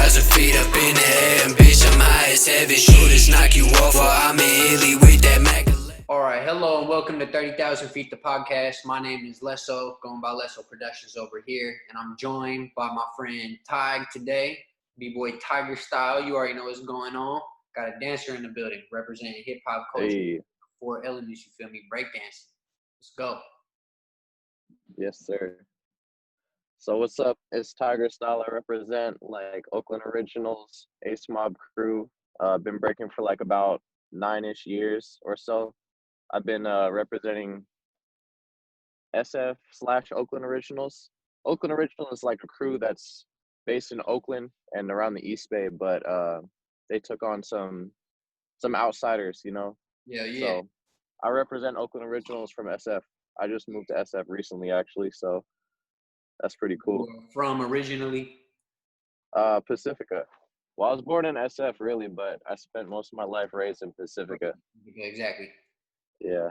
30,000 feet up in the air, and bitch, I'm high as heaven. Shooters knock you off, or I'm in Italy with that Mac. All right, hello and welcome to 30,000 Feet, the podcast. My name is Lesso, going by Lesso Productions over here, and I'm joined by my friend Tig today, Bboy Tiger Style. You already know what's going on. Got a dancer in the building representing hip hop culture. Hey. 4 elements, you feel me? Breakdancing. Let's go. Yes, sir. So what's up? It's Tiger Style. I represent like Oakland Originals, Ace Mob crew. Been breaking for like about 9-ish years or so. I've been representing SF / Oakland Originals. Oakland Original is like a crew that's based in Oakland and around the East Bay, but they took on some outsiders, you know. Yeah. So I represent Oakland Originals from SF. I just moved to SF recently, actually, so that's pretty cool. From originally? Pacifica. Well, I was born in SF, really, but I spent most of my life raised in Pacifica. Okay, exactly. Yeah.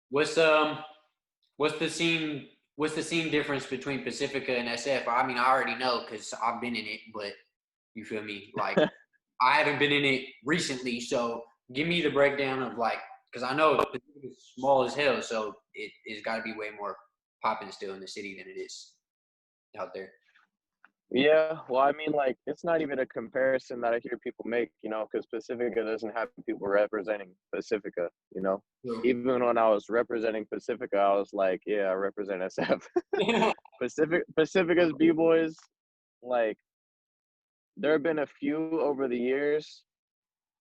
What's the scene difference between Pacifica and SF? I mean, I already know because I've been in it, but you feel me? Like, I haven't been in it recently, so give me the breakdown of like, because I know Pacifica is small as hell, so it's got to be way more popping still in the city than it is out there. Yeah, well, I mean, like, it's not even a comparison that I hear people make, you know, because Pacifica doesn't have people representing Pacifica, you know. True. Even when I was representing Pacifica, I was like, yeah, I represent SF. Pacifica's B-boys, like, there have been a few over the years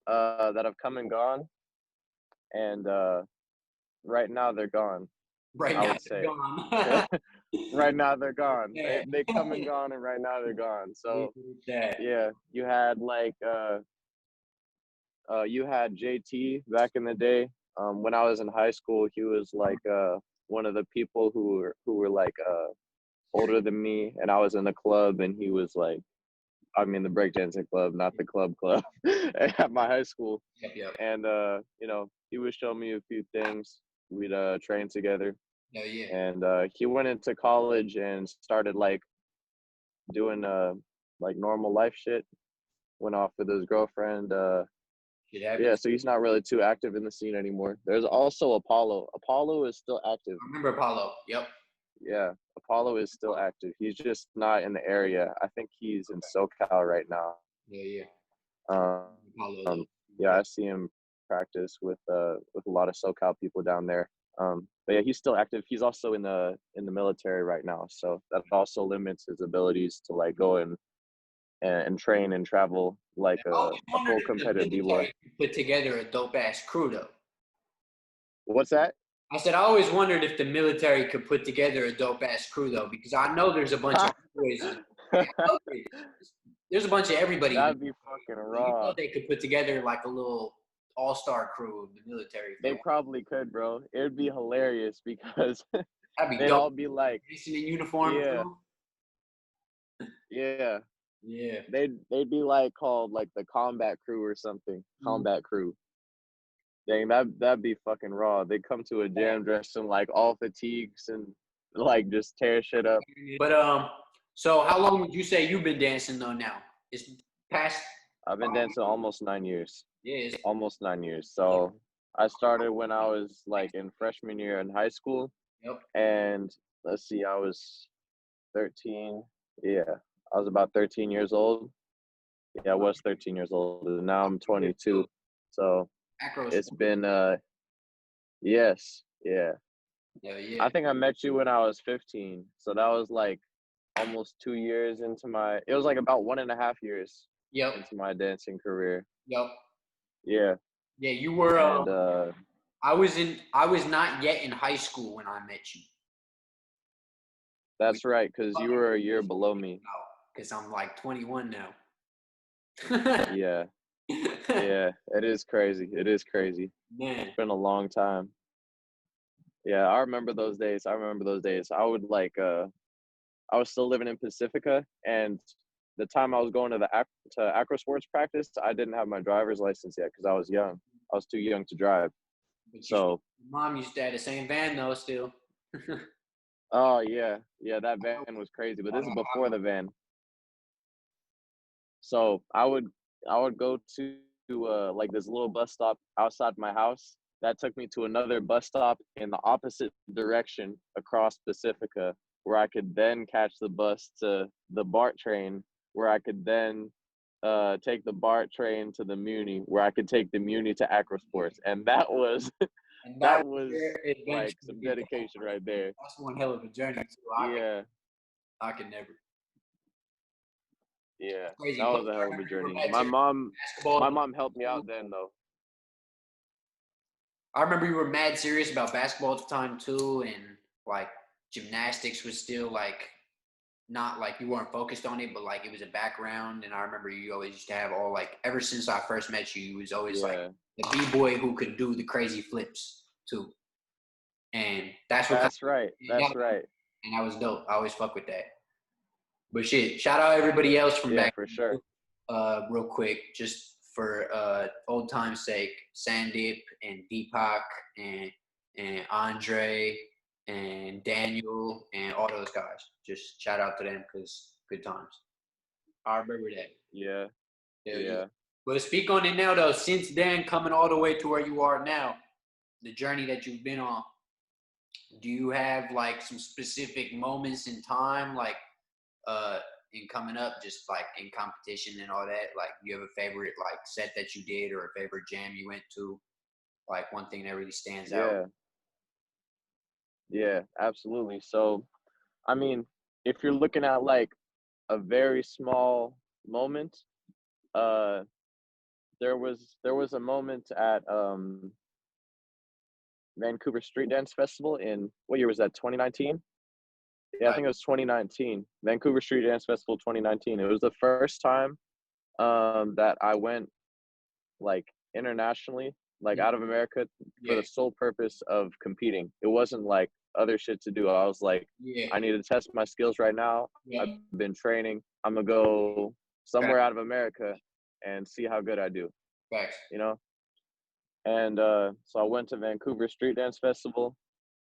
that have come and gone, and right now they're gone. I would say. Right now they're gone. Yeah. They come and gone, and right now they're gone. So yeah, you had like you had JT back in the day. When I was in high school, he was like one of the people who were like older than me, and I was in the club, and he was like, I mean the breakdancing club, not the club at my high school. Yep. And you know, he would show me a few things. We'd train together. Yeah. And he went into college and started like doing like normal life shit. Went off with his girlfriend. Yeah, so he's not really too active in the scene anymore. There's also Apollo. Apollo is still active. I remember Apollo. Yep. Yeah, Apollo is still active. He's just not in the area. I think he's in SoCal right now. Yeah. Apollo. Yeah, I see him practice with a lot of SoCal people down there. But yeah, he's still active. He's also in the military right now, so that also limits his abilities to like go and train and travel like a full competitive b-boy. Put together a dope ass crew though. What's that? I said I always wondered if the military could put together a dope ass crew though, because I know there's a bunch of boys. There's a bunch of everybody. That'd be fucking raw. You know they could put together like a little all-star crew of the military. They probably could, bro. It would be hilarious because that'd be they'd dope. all be like in uniform. Yeah. Yeah. They'd be like called like the combat crew or something. Combat crew. Dang, that'd be fucking raw. They come to a jam dressed in like all fatigues and like just tear shit up. But so how long would you say you've been dancing though now? It's past. I've been dancing almost 9 years. Yeah. Almost 9 years. So I started when I was like in freshman year in high school. Yep. And let's see, I was 13. Yeah, I was about 13 years old. Yeah, I was 13 years old. And now I'm 22. So it's been yes, yeah. Yeah. I think I met you when I was 15. So that was like almost 2 years into my. It was like about 1.5 years. Yep. Into my dancing career. Yep. Yeah. Yeah, you were. And, I was not yet in high school when I met you. That's right, because you were a year below me. Because I'm like 21 now. Yeah. Yeah, it is crazy. It is crazy. Man. It's been a long time. Yeah, I remember those days. I would like, I was still living in Pacifica, and the time I was going to acro sports practice, I didn't have my driver's license yet because I was young. I was too young to drive. So mom used to have the same van though still. Oh yeah, that van was crazy, but this is before the van. So I would go to like this little bus stop outside my house that took me to another bus stop in the opposite direction across Pacifica, where I could then catch the bus to the BART train, where I could then take the BART train to the Muni, where I could take the Muni to Acrosports, and that was And that that was was your adventure like to some get that. dedication right there. That's one hell of a journey too. Yeah, I could never. yeah, Crazy. that Plus, was a I hell of a remember you were journey. mad My serious mom, about my basketball. mom helped me out then though. I remember you were mad serious about basketball at the time too, and like gymnastics was still like not like you weren't focused on it, but like it was a background. And I remember you always used to have all like ever since I first met you, you was always like Yeah, the b-boy who could do the crazy flips too, and that's what kind that's right. of, That's right. and that was dope. I always fuck with that. But shit, shout out everybody else from Yeah, back for sure. real quick, just for old time's sake, Sandeep and Deepak and Andre and Daniel and all those guys. Just shout out to them because good times. I remember that. Yeah, Hell yeah. yeah. But speak on it now though. Since then, coming all the way to where you are now, the journey that you've been on, do you have like some specific moments in time, like uh in coming up, just like in competition and all that? Like, do you have a favorite like set that you did or a favorite jam you went to? Like one thing that really stands out? Yeah, yeah, absolutely. So, I mean, if you're looking at like a very small moment, uh, there was a moment at Vancouver Street Dance Festival in what year was that? 2019? Yeah, I Like, think it was 2019. Vancouver Street Dance Festival 2019. It was the first time that I went like internationally, like out of America for yeah, the sole purpose of competing. It wasn't like other shit to do. I was like, yeah, I need to test my skills right now. yeah. I've been training. I'm gonna go somewhere Facts, out of America and see how good I do, facts. you know? And so I went to Vancouver Street Dance Festival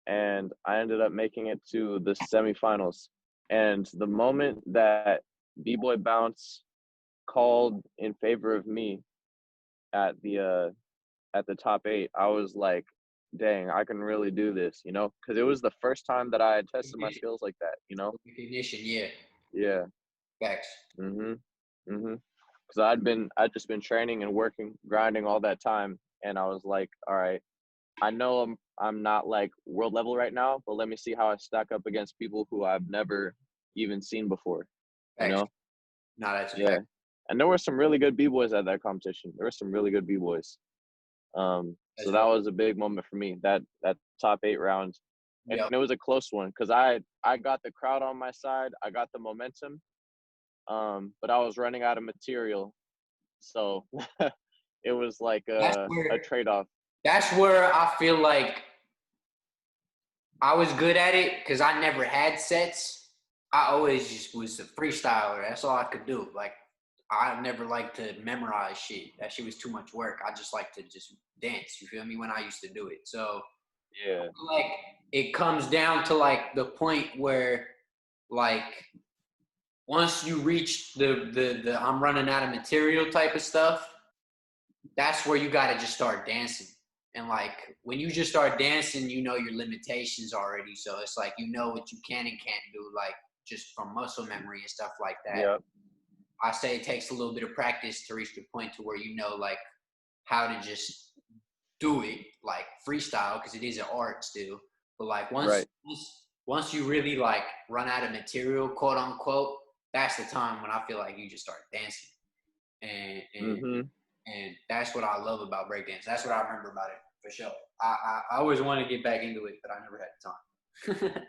and I ended up making it to the semifinals. And the moment that B-Boy Bounce called in favor of me at the top 8, I was like, dang, I can really do this, you know? Because it was the first time that I had tested my skills like that, you know? Recognition, yeah, Yeah. facts. Mhm. Mhm. Because I'd just been training and working, grinding all that time, and I was like, all right, I know I'm not like world level right now, but let me see how I stack up against people who I've never even seen before, you Facts. know? No, that's a Yeah. fact. And there were some really good b-boys at that competition. There were some really good b-boys. So That's that right. was a big moment for me. That top 8 round, and Yep. it was a close one because I got the crowd on my side. I got the momentum. But I was running out of material, so it was like That's a where trade off. that's where I feel like I was good at it because I never had sets. I always just was a freestyler. That's all I could do. Like, I never liked to memorize shit. That shit was too much work. I just like to just dance. You feel me? When I used to do it. So Yeah. like it comes down to like the point where like once you reach the I'm running out of material type of stuff, that's where you got to just start dancing. And like when you just start dancing, you know your limitations already. So it's like you know what you can and can't do, like just from muscle memory and stuff like that. Yep. I say it takes a little bit of practice to reach the point to where you know like how to just do it like freestyle because it is an art still. But like Right. once you really like run out of material, quote unquote, that's the time when I feel like you just start dancing. And Mhm. and that's what I love about breakdance. That's what I remember about it for sure. I always wanted to get back into it, but I never had the time.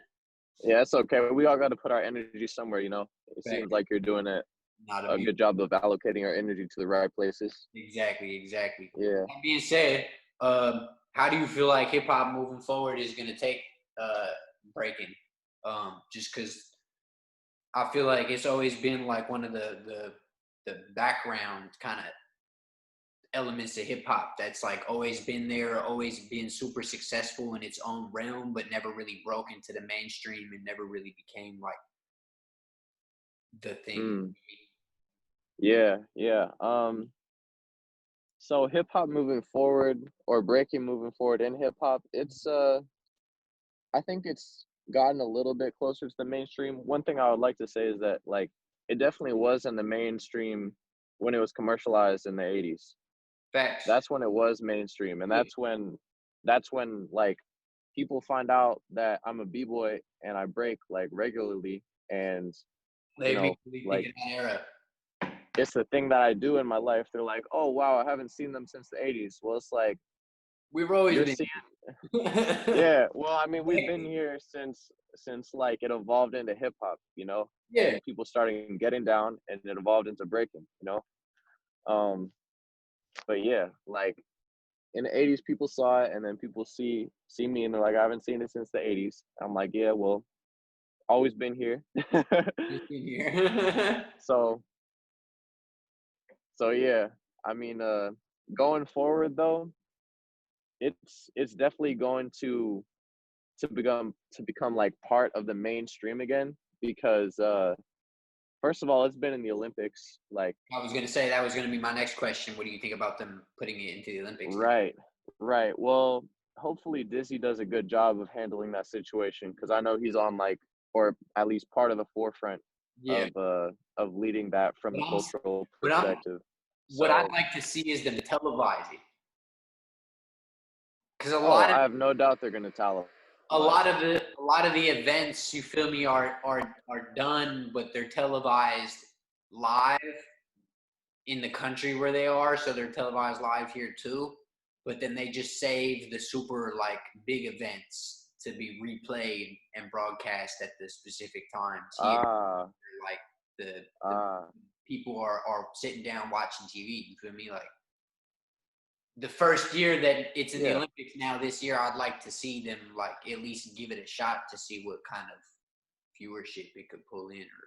Yeah, it's okay. We all got to put our energy somewhere, you know. It Back, seems like you're doing not a a good job of allocating our energy to the right places. exactly. Yeah. That being said, how do you feel like hip hop moving forward is gonna take uh, breaking? Just because I feel like it's always been like one of the background kind of elements of hip hop that's like always been there, always been super successful in its own realm, but never really broke into the mainstream and never really became like the thing. Mm. Yeah, yeah. So hip hop moving forward, or breaking moving forward in hip hop, I think it's gotten a little bit closer to the mainstream. One thing I would like to say is that like it definitely was in the mainstream when it was commercialized in the 80s. Facts. That's when it was mainstream, and Yeah. that's when like people find out that I'm a b-boy and I break like regularly, and They you know, immediately think like of that era. it's the thing that I do in my life. They're like, "Oh wow, I haven't seen them since the 80s." Well, it's like We've always you're been seeing. here. Yeah, well, I mean, we've been Exactly. here since like it evolved into hip hop, Yeah. and people started getting down, and it evolved into breaking. Um, but yeah, like in the 80s, people saw it, and then people see me, and they're like, I haven't seen it since the 80s. I'm like, yeah, well, always been here. Just been here. so so yeah, I mean, going forward though, it's definitely going to become like part of the mainstream again because first of all, it's been in the Olympics, like I was gonna say that was gonna be my next question. What do you think about them putting it into the Olympics now? right, right. Well, hopefully Dizzy does a good job of handling that situation because I know he's on like, or at least part of the forefront Yeah. of leading that from But the I'm cultural but I'm perspective. what I'd So, like to see is them televise it. Because oh, I have no doubt they're gonna televise it. a lot of the events, you feel me, are done, but they're televised live in the country where they are, so they're televised live here too. But then they just save the super like big events to be replayed and broadcast at the specific times here. Ah, Like the ah, people are sitting down watching TV. You feel me? Like the first year that it's in the yeah, Olympics now this year, I'd like to see them like at least give it a shot to see what kind of viewership it could pull in. Or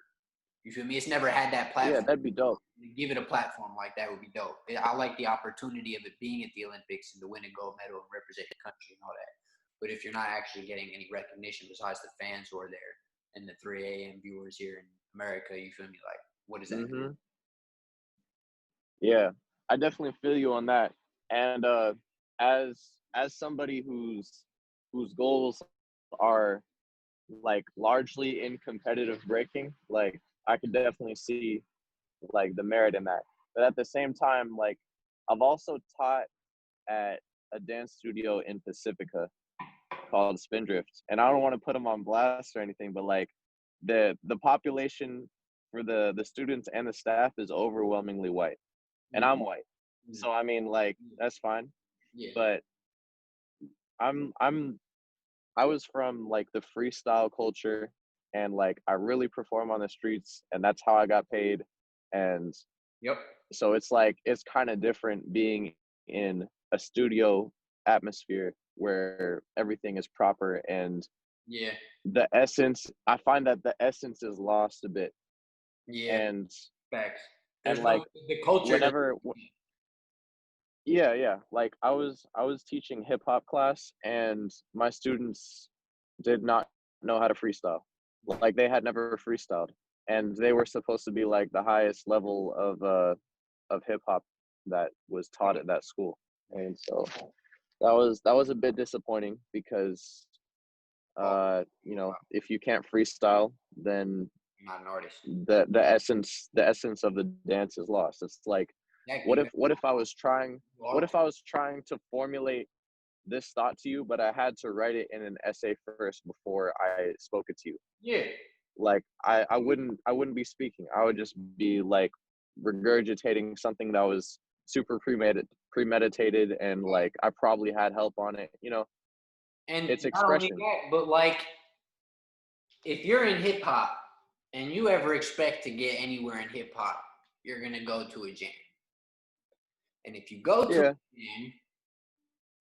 you feel me? It's never had that yeah, platform. that'd be dope. Give it a platform like that would be dope. I like the opportunity of it being at the Olympics and to win a gold medal and represent the country and all that. But if you're not actually getting any recognition besides the fans who are there and the 3 a.m. viewers here in America, you feel me? Like, what does that do? Mm-hmm. Yeah, I definitely feel you on that. And as somebody whose goals are like largely in competitive breaking, like I could definitely see like the merit in that. But at the same time, like I've also taught at a dance studio in Pacifica called Spindrift, and I don't want to put them on blast or anything, but like the population for the students and the staff is overwhelmingly white, and I'm Mm-hmm. white. So I mean, like that's fine. Yeah. But I'm I was from like the freestyle culture, and like I really perform on the streets, and that's how I got paid. And Yep. so it's like it's kind of different being in a studio atmosphere where everything is proper, and Yeah. the essence, I find that the essence is lost a bit. Yeah. And Facts. and There's no like the culture doesn't. whenever yeah, yeah. Like I was teaching hip hop class, and my students did not know how to freestyle. Like they had never freestyled, and they were supposed to be like the highest level of hip hop that was taught at that school. And so that was a bit disappointing because Oh, if you can't freestyle, then I'm not an artist. the essence of the dance is lost. It's like Exactly. what You if what if I was trying what are. if I was trying to formulate this thought to you, but I had to write it in an essay first before I spoke it to you. Yeah. Like I wouldn't be speaking. I would just be like regurgitating something that was super premeditated, and like I probably had help on it. And It's not only expression. that, but like if you're in hip hop and you ever expect to get anywhere in hip hop, you're gonna go to a jam. And if you go to Yeah. a jam,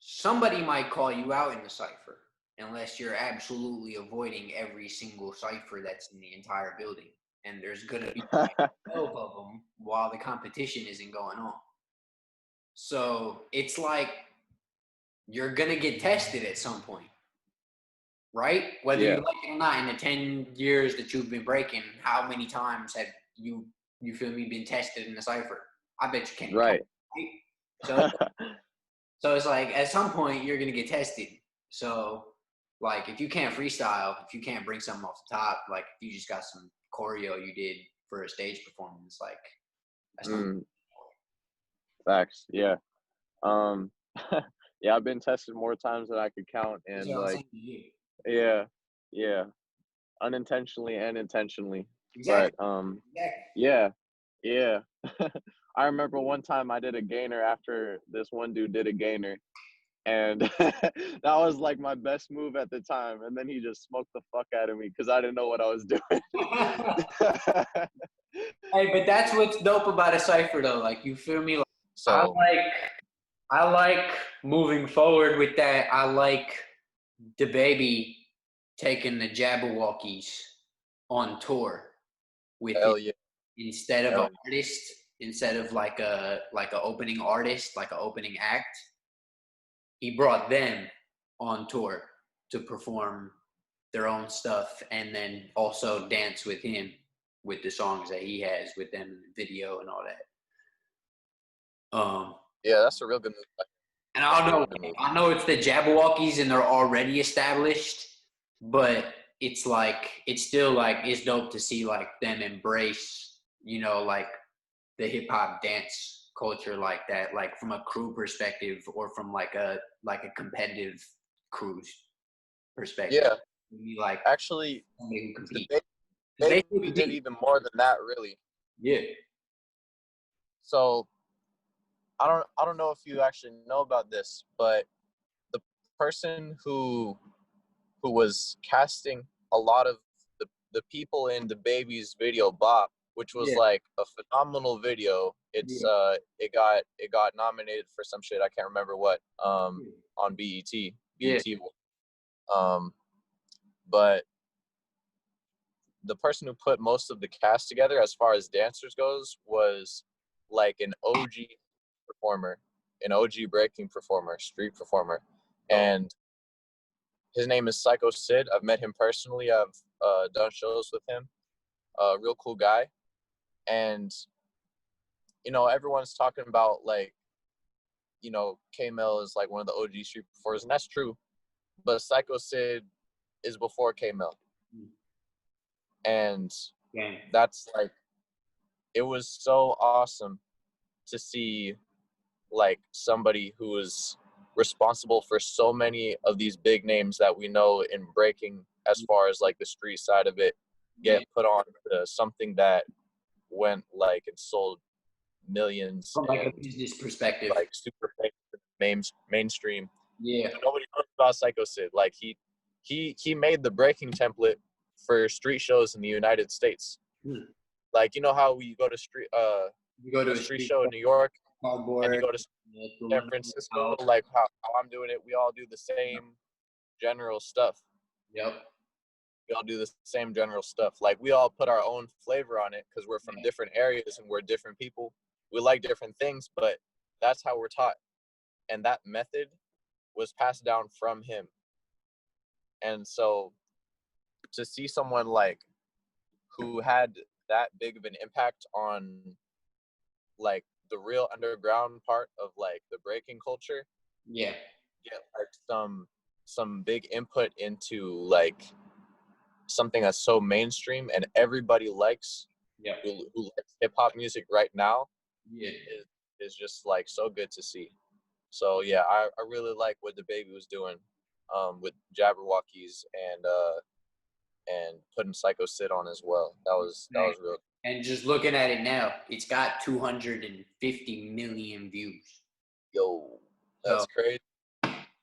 somebody might call you out in the cipher, unless you're absolutely avoiding every single cipher that's in the entire building. And there's gonna be 12 of them while the competition isn't going on. So it's like you're gonna get tested at some point, right? Whether you Yeah. like it or not, in the 10 years that you've been breaking, how many times have you you feel me, been tested in the cipher. I bet you can't. Right. Right? So it's like at some point you're gonna get tested. So like if you can't freestyle, if you can't bring something off the top, like if you just got some choreo you did for a stage performance, like that's not. Facts. Yeah. Um, yeah, I've been tested more times than I could count, That's and what I'm like, saying to you. yeah, yeah, unintentionally and intentionally. But Exactly. Exactly. yeah, yeah. I remember one time I did a gainer after this one dude did a gainer, and that was like my best move at the time. And then he just smoked the fuck out of me because I didn't know what I was doing. Hey, but that's what's dope about a cipher though. Like you feel me? Like, I So like I like moving forward with that. I like the baby taking the Jabberwockies on tour with it hell yeah, instead of hell an artist, instead of like a opening artist, like an opening act. He brought them on tour to perform their own stuff and then also dance with him with the songs that he has with them in the video and all that. yeah. That's a real good move. And That's I a don't know, real good move. I know it's the Jabberwockies and they're already established, but it's like it's still like it's dope to see like them embrace, you know, like the hip hop dance culture like that, like from a crew perspective or from like a competitive crew perspective. Yeah, We like actually, somebody who the compete. 'Cause they still baby did compete. even more than that, really. Yeah. So I don't know if you actually know about this, but the person who was casting a lot of the people in the baby's video Bop, which was Yeah. like a phenomenal video. Yeah. It got nominated for some shit I can't remember what on BET. Yeah. Um but the person who put most of the cast together as far as dancers goes was like an OG performer, an OG breaking performer, street performer. Oh, And his name is Psycho Sid. I've met him personally. I've done shows with him. Real cool guy. And, you know, everyone's talking about like, you know, K-Mel is like one of the OG street performers, and that's true. But Psycho Sid is before K-Mel. And yeah. that's like, it was so awesome to see like somebody who is responsible for so many of these big names that we know in breaking as far as like the street side of it Yeah. get put on to something that went like and sold millions From like a and business perspective. like super mainstream. Yeah. But nobody knows about Psycho Sid. Like he made the breaking template for street shows in the United States. Hmm. Like you know how we go to street You go to a a street street show in New York and you cardboard, go to San Francisco, like how I'm doing it, we all do the same general stuff. Yep. We all do the same general stuff. Like we all put our own flavor on it because we're from different areas and we're different people. We like different things, but that's how we're taught. And that method was passed down from him. And so to see someone like who had that big of an impact on like the real underground part of like the breaking culture, Yeah. get like some big input into like something that's so mainstream and everybody likes Yep. who likes hip hop music right now Yeah. is just like so good to see. So yeah, I really like what the baby was doing with Jabberwockies and putting Psycho Sid on as well. That was real. And just looking at it now, it's got 250 million views. Yo, So, that's crazy.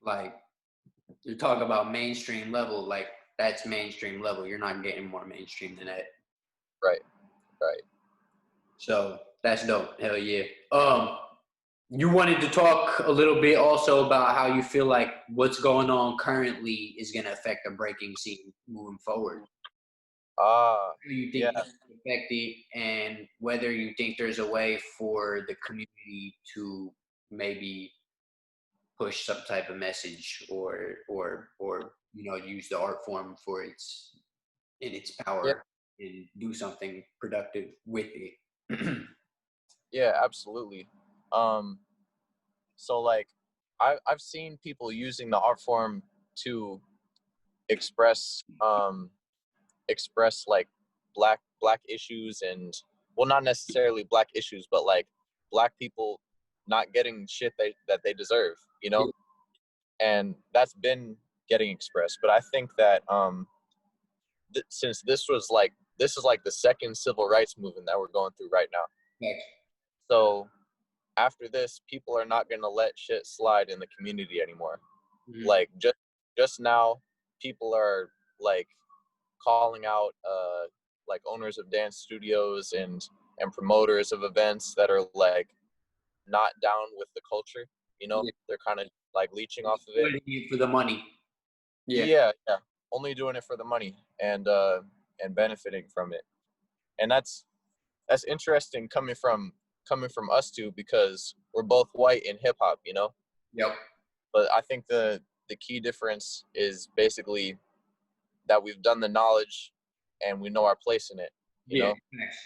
like, you're talking about mainstream level. Like, that's mainstream level. You're not getting more mainstream than that. Right, right. So, that's dope. Hell yeah. You wanted to talk a little bit also about how you feel like what's going on currently is going to affect the breaking scene moving forward. Ah, Do you think yeah. it's affected, and whether you think there's a way for the community to maybe push some type of message or you know use the art form for its in its Yeah. power and do something productive with it. Yeah, absolutely. So like I've seen people using the art form to express express like black issues, and well, not necessarily black issues, but like black people not getting shit that they deserve, you know? And that's been getting expressed. But I think that since this is like the second civil rights movement that we're going through right now. Next. So after this, people are not gonna let shit slide in the community anymore. Mm-hmm. Like just now, people are like calling out like owners of dance studios and promoters of events that are like not down with the culture. You know, Yeah. they're kind of like leeching off of it. For the money. Yeah. Yeah, yeah. Only doing it for the money and benefiting from it. And that's interesting coming from us two, because we're both white in hip hop, you know? Yep. But I think the key difference is basically that we've done the knowledge and we know our place in it, you Yeah. know? Next.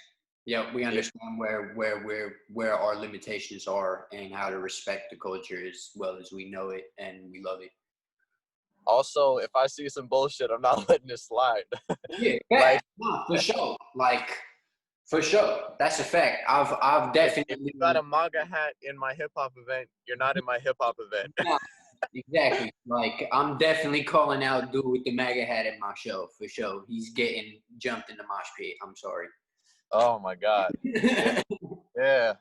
Yeah, we understand where our limitations are and how to respect the culture as well as we know it and we love it. Also, if I see some bullshit, I'm not letting it slide. Yeah, Like, no, for sure. Like, for sure. That's a fact. I've if definitely you got a MAGA hat in my hip hop event, you're not in my hip hop event. yeah, exactly. Like, I'm definitely calling out dude with the MAGA hat at my show for sure. He's getting jumped in the mosh pit. I'm sorry. Oh my God. Yeah.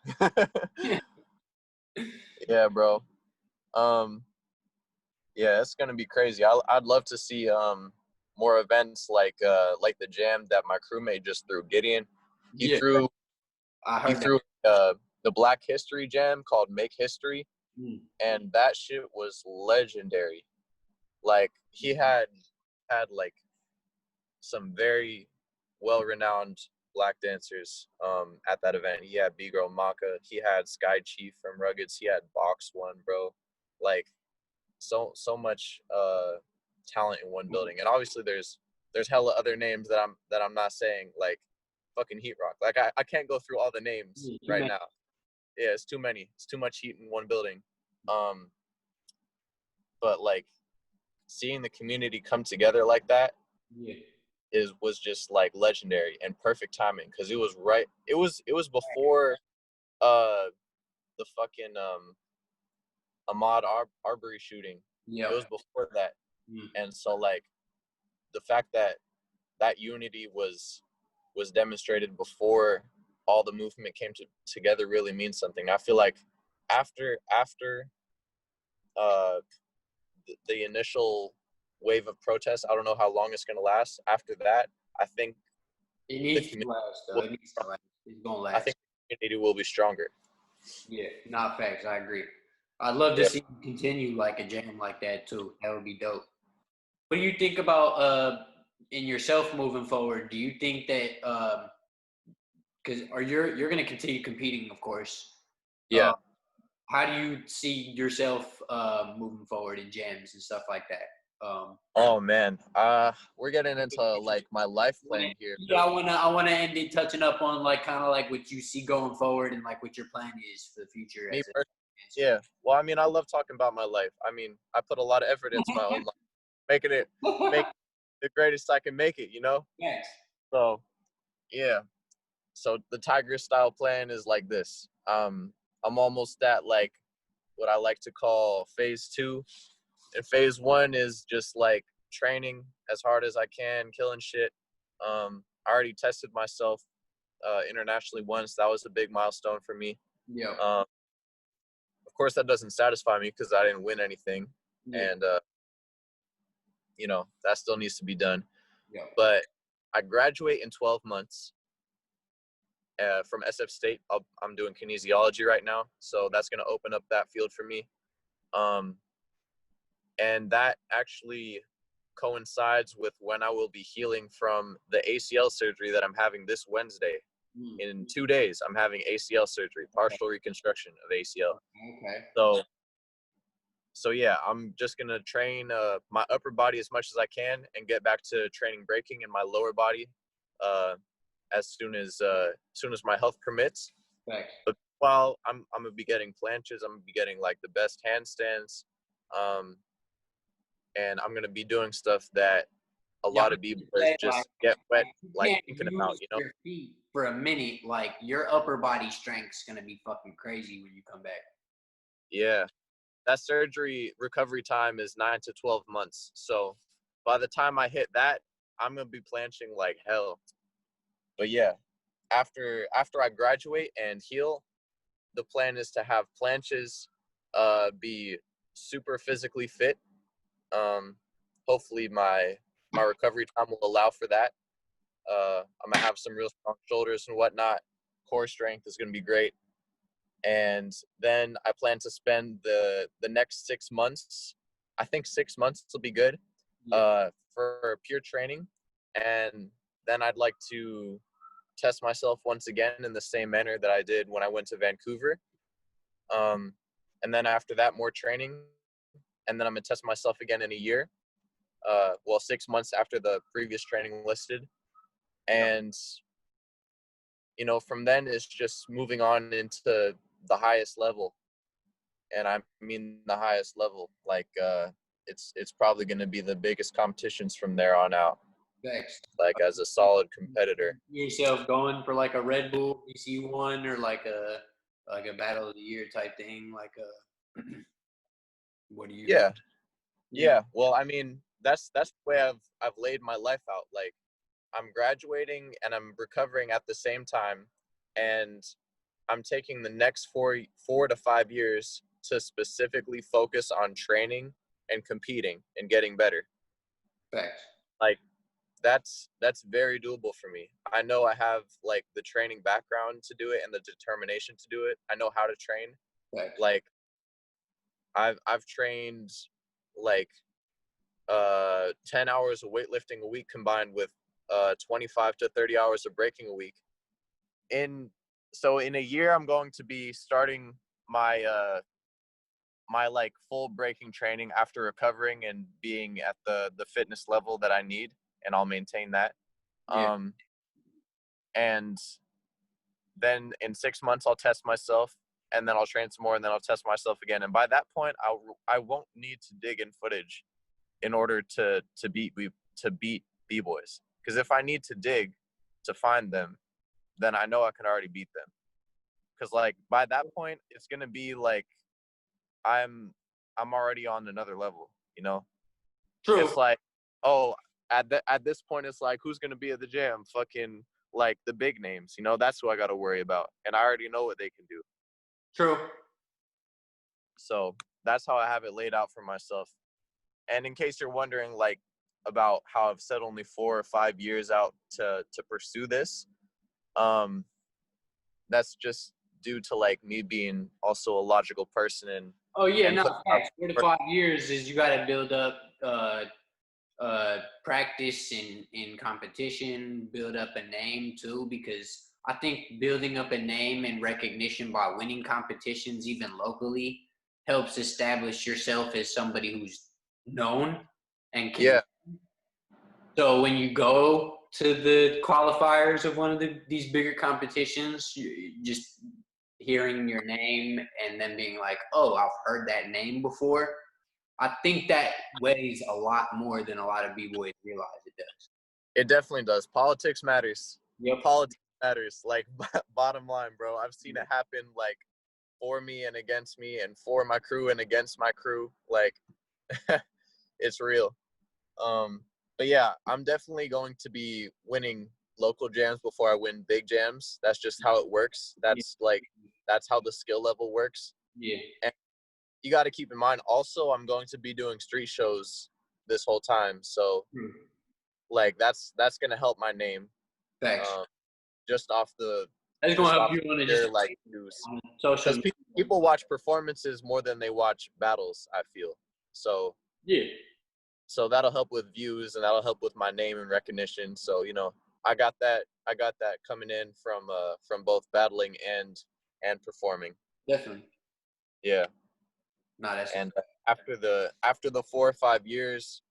Yeah, bro. Um, yeah, it's gonna be crazy. I'd love to see more events like the jam that my crewmate just threw. Gideon, he Yeah, threw I he heard that. threw the Black History Jam called Make History, and that shit was legendary. Like he had like some very well renowned black dancers at that event. He had B Girl Maka, he had Sky Chief from Ruggeds, he had Box One, bro. Like so much talent in one building. And obviously there's hella other names that I'm not saying, like fucking Heat Rock. Like I can't go through all the names right now. Yeah, it's too many. It's too much heat in one building. But like seeing the community come together like that Yeah. was just like legendary and perfect timing, because it was before the fucking Ahmaud Arbery shooting. Yeah. It was before that. Mm. And so like the fact that that unity was demonstrated before all the movement came together really means something. I feel like after uh the initial wave of protests, I don't know how long it's going to last. After that, I think It the needs to community last, though. will It needs to last. It's gonna I last. think the community will be stronger. Yeah, not facts. I agree. I'd love to Yeah. see you continue like a jam like that too. That would be dope. What do you think about in yourself moving forward? Do you think that because or you're gonna continue competing, of course. Yeah. How do you see yourself moving forward in jams and stuff like that? Oh man. We're getting into like my life plan here. Yeah, I wanna end it touching up on like kind of like what you see going forward and like what your plan is for the future Me as a personally, dancer. yeah. Well, I mean, I love talking about my life. I mean, I put a lot of effort into my own life, making it make the greatest I can make it, you know? Thanks. So, yeah. So the Tiger Style plan is like this. I'm almost at like what I like to call phase 2. And phase 1 is just like training as hard as I can, killing shit. I already tested myself internationally once. That was a big milestone for me. Yeah. Of course, that doesn't satisfy me because I didn't win anything, Yeah. and that still needs to be done. Yeah. But I graduate in 12 months from SF State. I'm doing kinesiology right now, so that's going to open up that field for me. And that actually coincides with when I will be healing from the ACL surgery that I'm having this Wednesday. In 2 days, I'm having ACL surgery, partial reconstruction of ACL. Okay. So yeah, I'm just gonna train my upper body as much as I can and get back to training breaking in my lower body. as soon as my health permits. Thanks. But while I'm gonna be getting planches, I'm gonna be getting like the best handstands, and I'm gonna be doing stuff that a Yeah, lot of b-boys just get wet you like can't thinking use about, your feet for a minute. Like your upper body strength's gonna be fucking crazy when you come back. Yeah, that surgery recovery time is 9 to 12 months. So by the time I hit that, I'm gonna be planching like hell. But yeah, after I graduate and heal, the plan is to have planches, be super physically fit. Hopefully my recovery time will allow for that. I'm gonna have some real strong shoulders and whatnot. Core strength is gonna be great. And then I plan to spend the next 6 months. I think 6 months will be good, for pure training, and then I'd like to test myself once again in the same manner that I did when I went to Vancouver. And then after that, more training, and then I'm gonna test myself again in a year. 6 months after the previous training listed, and from then it's just moving on into the highest level. And I mean the highest level, like it's probably going to be the biggest competitions from there on out, Thanks. like as a solid competitor. Yourself going for like a Red Bull PC one or like a battle of the year type thing, like a what do you? Yeah, well, I mean, that's the way I've laid my life out. Like, I'm graduating and I'm recovering at the same time, and I'm taking the next 4 to 5 years to specifically focus on training and competing and getting better. Facts. Like, that's very doable for me. I know I have like the training background to do it and the determination to do it. I know how to train. Facts. Like, I've trained like 10 hours of weightlifting a week combined with 25 to 30 hours of breaking a week. So in a year, I'm going to be starting my like full breaking training after recovering and being at the fitness level that I need, and I'll maintain that. Yeah. And then in 6 months, I'll test myself, and then I'll train some more, and then I'll test myself again. And by that point, I won't need to dig in footage in order to beat b-boys. Because if I need to dig to find them, then I know I can already beat them. Because like by that point, it's gonna be like I'm already on another level. True. It's like, oh, at this point, it's like, who's gonna be at the jam? Fucking like the big names. That's who I got to worry about, and I already know what they can do. True. So that's how I have it laid out for myself. And in case you're wondering, like, about how I've set only 4 or 5 years out to pursue this, that's just due to like me being also a logical person and Oh yeah, and no, put facts. 4 to 5 years is you got to build up practice in competition, build up a name too, because I think building up a name and recognition by winning competitions, even locally, helps establish yourself as somebody who's known and can. Yeah. So when you go to the qualifiers of one of these bigger competitions, just hearing your name and then being like, "Oh, I've heard that name before." I think that weighs a lot more than a lot of b-boys realize it does. It definitely does. Politics matters. Yep. Politics matters. Like, bottom line, bro. I've seen it happen, like, for me and against me, and for my crew and against my crew. Like, it's real. But yeah, I'm definitely going to be winning local jams before I win big jams. That's just how it works. That's how the skill level works. Yeah. And you got to keep in mind also, I'm going to be doing street shows this whole time. So like that's going to help my name. Thanks. Just off the That's gonna help you on their like news. social Because people watch performances more than they watch battles, I feel. So yeah. So that'll help with views and that'll help with my name and recognition. So, I got that coming in from both battling and performing. Definitely. Yeah. No, that's And after the 4 or 5 years,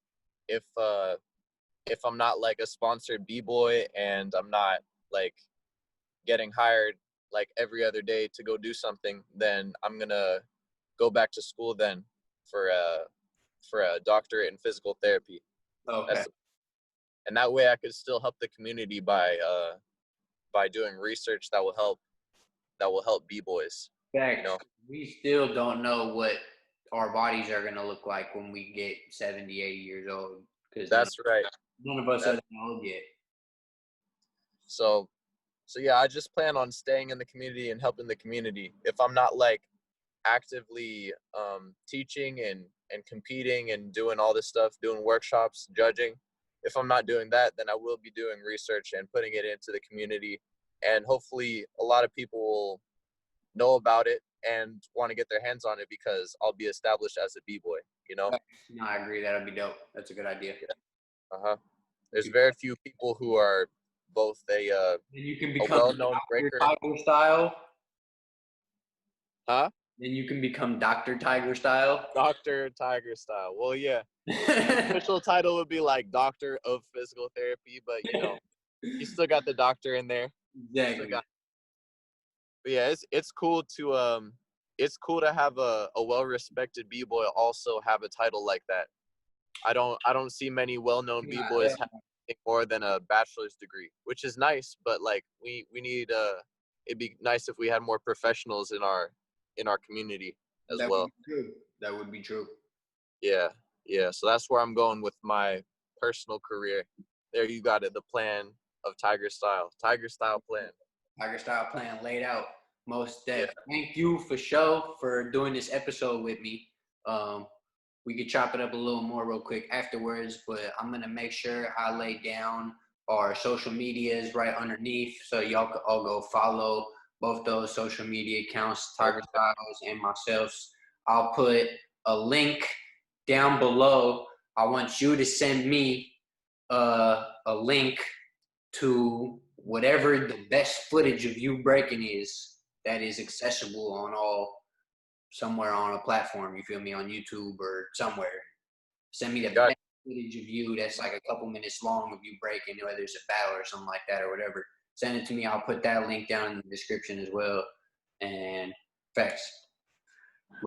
if I'm not like a sponsored b-boy and I'm not like getting hired like every other day to go do something, then I'm gonna go back to school then for a doctorate in physical therapy. Okay. And that way I could still help the community by doing research that will help b-boys. Facts. You know, We still don't know what our bodies are gonna look like when we get 70, 80 years old. Because that's right. none of us are old yet. So yeah, I just plan on staying in the community and helping the community. If I'm not like actively teaching and competing and doing all this stuff, doing workshops, judging, if I'm not doing that, then I will be doing research and putting it into the community. And hopefully a lot of people will know about it and want to get their hands on it because I'll be established as a b-boy, you know? No, I agree. That'll be dope. That's a good idea. Yeah. Uh-huh. There's very few people who are both And you can become well-known Dr. breaker. Tiger Style. Huh? Then you can become Dr. Tiger Style. Dr. Tiger Style. Well, yeah. The official title would be like Doctor of Physical Therapy, but you know, you still got the doctor in there. Exactly. But yeah, it's cool to have a well-respected b-boy also have a title like that. I don't see many well-known b-boys having more than a bachelor's degree, which is nice, but like we need it'd be nice if we had more professionals in our community as well. Would be true. That would be true. Yeah. So that's where I'm going with my personal career. There you got it, the plan of Tiger Style plan. Tiger Style plan laid out. Most def. Yeah. Thank you for doing this episode with me. We could chop it up a little more real quick afterwards, but I'm gonna make sure I lay down our social medias right underneath, so y'all could all go follow both those social media accounts, Tiger Styles and myself. I'll put a link down below. I want you to send me a link to whatever the best footage of you breaking is that is accessible on somewhere on a platform, you feel me, on YouTube or somewhere. Send me the best footage of you that's like a couple minutes long of you breaking, whether it's a battle or something like that or whatever. Send it to me. I'll put that link down in the description as well. And facts.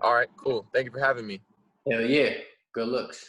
All right, cool. Thank you for having me. Hell yeah. Good looks.